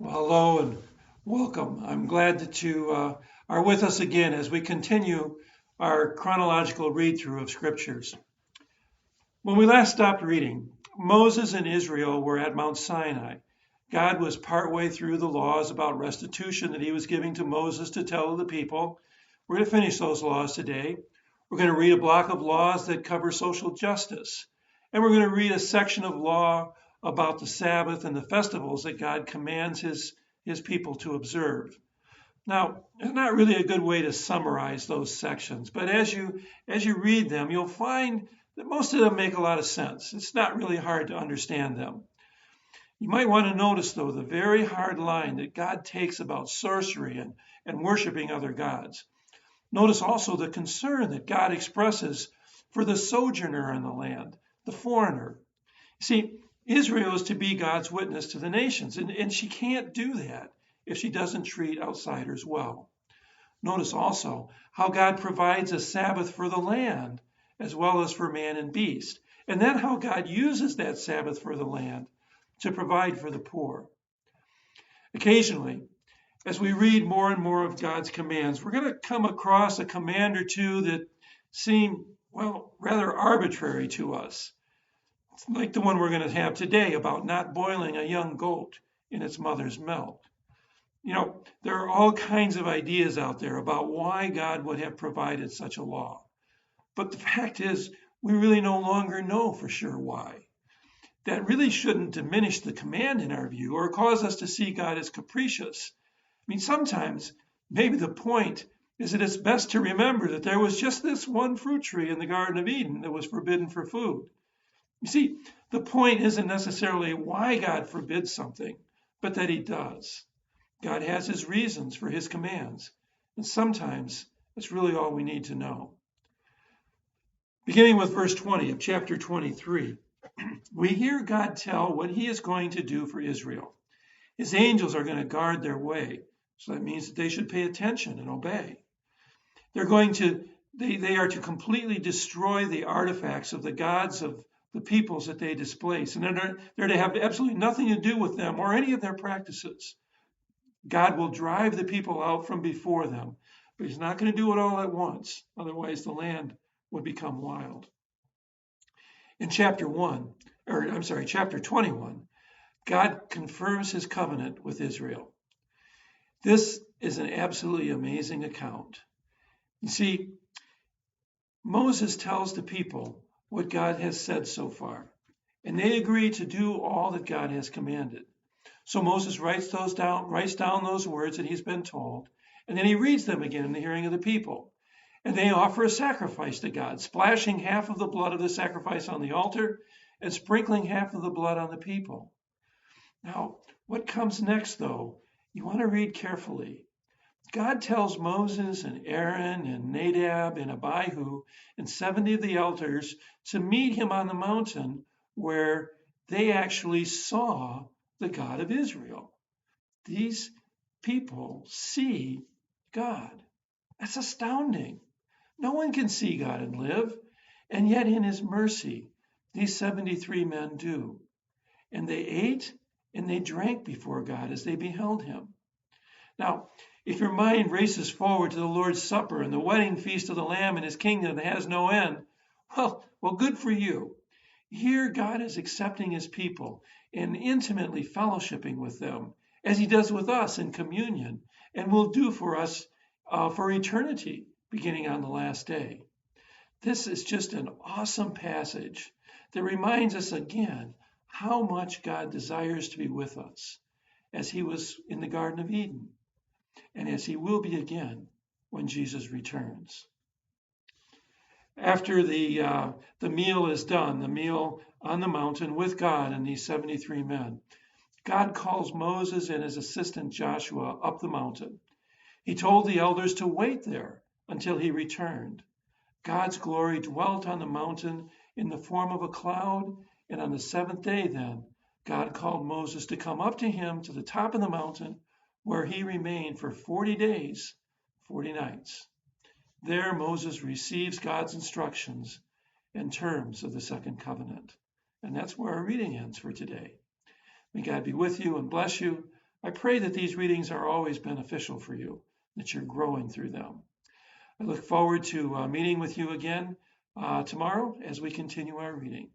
Well, hello and welcome. I'm glad that you are with us again as we continue our chronological read through of scriptures. When we last stopped reading, Moses and Israel were at Mount Sinai. God was partway through the laws about restitution that he was giving to Moses to tell the people. We're going to finish those laws today. We're going to read a block of laws that cover social justice. And we're going to read a section of law about the Sabbath and the festivals that God commands his people to observe. Now, it's not really a good way to summarize those sections, but as you read them, you'll find that most of them make a lot of sense. It's not really hard to understand them. You might want to notice, though, the very hard line that God takes about sorcery and worshiping other gods. Notice also the concern that God expresses for the sojourner in the land, the foreigner. See, Israel is to be God's witness to the nations, and she can't do that if she doesn't treat outsiders well. Notice also how God provides a Sabbath for the land as well as for man and beast, and then how God uses that Sabbath for the land to provide for the poor. Occasionally, as we read more and more of God's commands, we're going to come across a command or two that seem, well, rather arbitrary to us. It's like the one we're going to have today about not boiling a young goat in its mother's milk. You know, there are all kinds of ideas out there about why God would have provided such a law. But the fact is, we really no longer know for sure why. That really shouldn't diminish the command in our view or cause us to see God as capricious. I mean, sometimes maybe the point is that it's best to remember that there was just this one fruit tree in the Garden of Eden that was forbidden for food. You see, the point isn't necessarily why God forbids something, but that he does. God has his reasons for his commands, and sometimes that's really all we need to know. Beginning with verse 20 of chapter 23, we hear God tell what he is going to do for Israel. His angels are going to guard their way, so that means that they should pay attention and obey. They are to completely destroy the artifacts of the gods of the peoples that they displace, and they're to have absolutely nothing to do with them or any of their practices. God will drive the people out from before them, but he's not going to do it all at once. Otherwise, the land would become wild. In chapter 21, God confirms his covenant with Israel. This is an absolutely amazing account. You see, Moses tells the people what God has said so far, and they agree to do all that God has commanded. So Moses writes down those words that he's been told, and then he reads them again in the hearing of the people. And they offer a sacrifice to God, splashing half of the blood of the sacrifice on the altar and sprinkling half of the blood on the people. Now, what comes next, though, you want to read carefully. God tells Moses and Aaron and Nadab and Abihu and 70 of the elders to meet him on the mountain where they actually saw the God of Israel. These people see God. That's astounding. No one can see God and live, and yet in his mercy, these 73 men do. And they ate and they drank before God as they beheld him. Now, if your mind races forward to the Lord's Supper and the wedding feast of the Lamb and his kingdom that has no end, well, good for you. Here, God is accepting his people and intimately fellowshipping with them, as he does with us in communion, and will do for us for eternity, beginning on the last day. This is just an awesome passage that reminds us again how much God desires to be with us, as he was in the Garden of Eden, and as he will be again when Jesus returns. After the meal is done, the meal on the mountain with God and these 73 men, God calls Moses and his assistant Joshua up the mountain. He told the elders to wait there until he returned. God's glory dwelt on the mountain in the form of a cloud, and on the seventh day then, God called Moses to come up to him to the top of the mountain, where he remained for 40 days, 40 nights. There Moses receives God's instructions and terms of the second covenant. And that's where our reading ends for today. May God be with you and bless you. I pray that these readings are always beneficial for you, that you're growing through them. I look forward to meeting with you again tomorrow as we continue our reading.